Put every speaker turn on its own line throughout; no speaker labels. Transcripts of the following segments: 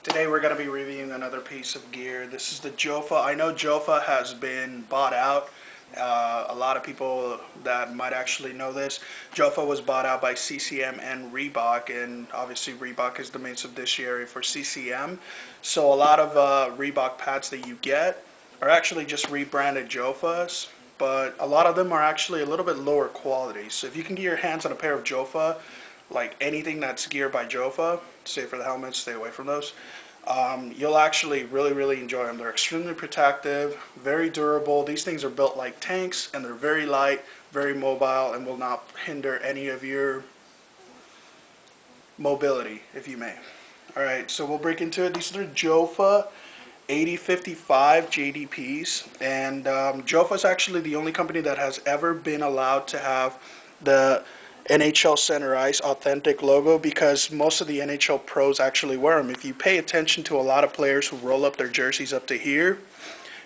Today we're going to be reviewing another piece of gear. This is the Jofa. I know Jofa has been bought out. A lot of people that might actually know this. Jofa was bought out by CCM and Reebok, and obviously Reebok is the main subsidiary for CCM. So a lot of Reebok pads that you get are actually just rebranded Jofas, but a lot of them are actually a little bit lower quality. So if you can get your hands on a pair of Jofa, like anything that's geared by Jofa, say for the helmets, stay away from those. You'll actually really enjoy them. They're extremely protective, very durable. These things are built like tanks, and they're very light, very mobile, and will not hinder any of your mobility, if you may. Alright, so we'll break into it. These are Jofa 8055 JDPs, and Jofa is actually the only company that has ever been allowed to have the NHL Center Ice authentic logo, because most of the NHL pros actually wear them. If you pay attention to a lot of players who roll up their jerseys up to here,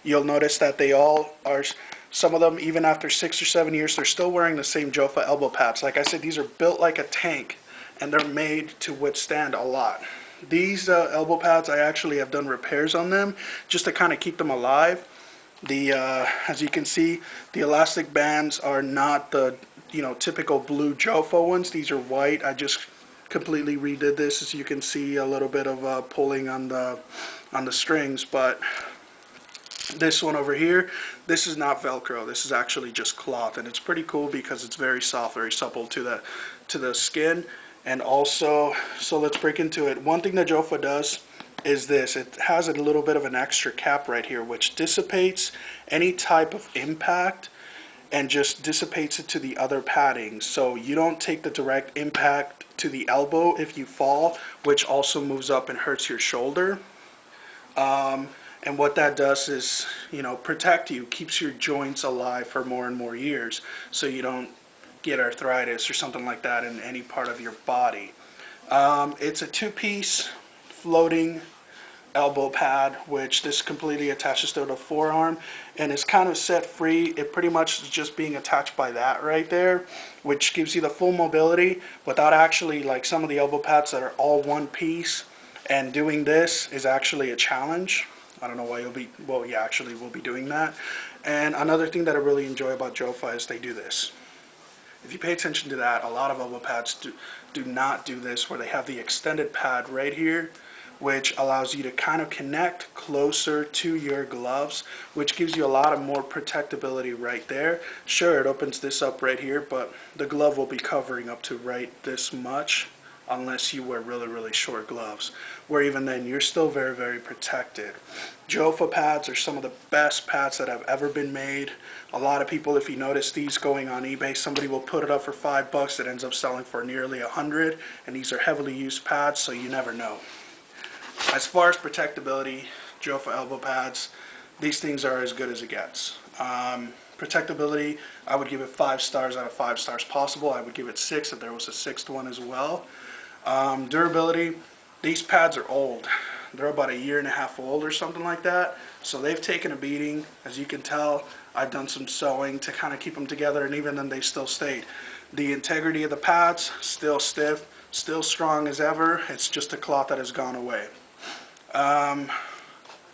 you'll notice that they all are, some of them even after 6 or 7 years, they're still wearing the same Jofa elbow pads. Like I said, these are built like a tank, and they're made to withstand a lot. These elbow pads, I actually have done repairs on them just to kind of keep them alive. As you can see, the elastic bands are not the typical blue Jofa ones. These are white. I just completely redid this. As you can see, a little bit of pulling on the strings, but this one over here, this is not Velcro. This is actually just cloth, and it's pretty cool because it's very soft, very supple to the skin. And also, so let's break into it. One thing that Jofa does is this. It has a little bit of an extra cap right here, which dissipates any type of impact and just dissipates it to the other padding. So you don't take the direct impact to the elbow if you fall, which also moves up and hurts your shoulder. And what that does is, protect you, keeps your joints alive for more and more years, so you don't get arthritis or something like that in any part of your body. It's a two-piece floating elbow pad, which this completely attaches to the forearm, and it's kind of set free. It pretty much is just being attached by that right there, which gives you the full mobility without actually, like some of the elbow pads that are all one piece, and doing this is actually a challenge. I don't know why you'll be, well, yeah, actually we'll be doing that. And another thing that I really enjoy about Jofa is they do this. If you pay attention to that, a lot of elbow pads do not do this, where they have the extended pad right here, which allows you to kind of connect closer to your gloves, which gives you a lot of more protectability right there. Sure, it opens this up right here, but the glove will be covering up to right this much, unless you wear really short gloves, where even then you're still very protected. Jofa pads are some of the best pads that have ever been made. A lot of people, if you notice these going on eBay, somebody will put it up for $5, it ends up selling for nearly $100, and these are heavily used pads, so you never know. As far as protectability, Jofa elbow pads, these things are as good as it gets. Protectability, I would give it 5 stars out of 5 stars possible. I would give it 6 if there was a 6th one as well. Durability, these pads are old. They're about 1.5 years old or something like that. So they've taken a beating. As you can tell, I've done some sewing to kind of keep them together, and even then they still stayed. The integrity of the pads, still stiff, still strong as ever. It's just a cloth that has gone away.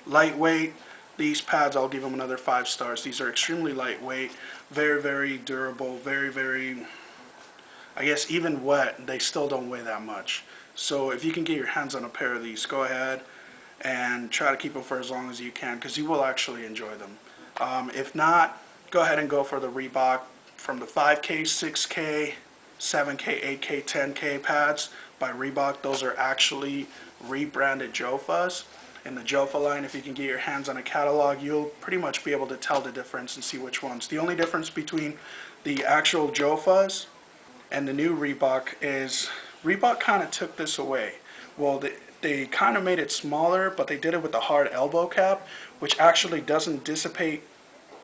Lightweight, these pads, I'll give them another 5 stars. These are extremely lightweight, very durable, very, I guess even wet, they still don't weigh that much. So if you can get your hands on a pair of these, go ahead and try to keep them for as long as you can, because you will actually enjoy them. If not, go ahead and go for the Reebok from the 5K, 6K, 7K, 8K, 10K pads by Reebok. Those are actually rebranded Jofas. In the Jofa line, if you can get your hands on a catalog, you'll pretty much be able to tell the difference and see which ones. The only difference between the actual Jofas and the new Reebok is Reebok kind of took this away. Well, they kind of made it smaller, but they did it with a hard elbow cap, which actually doesn't dissipate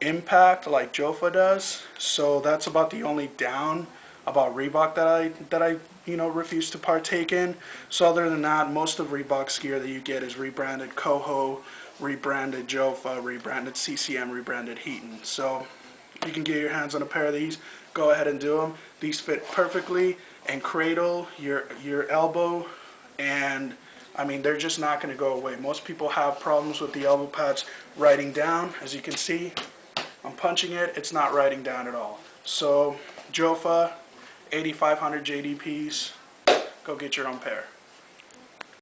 impact like Jofa does. So that's about the only down about Reebok that I refuse to partake in. So other than that, most of Reebok's gear that you get is rebranded Coho, rebranded Jofa, rebranded CCM, rebranded Heaton. So you can get your hands on a pair of these, go ahead and do them. These fit perfectly and cradle your elbow, and I mean, they're just not going to go away. Most people have problems with the elbow pads writing down. As you can see, I'm punching it, it's not writing down at all. So, Jofa, 8500 JDPs, go get your own pair.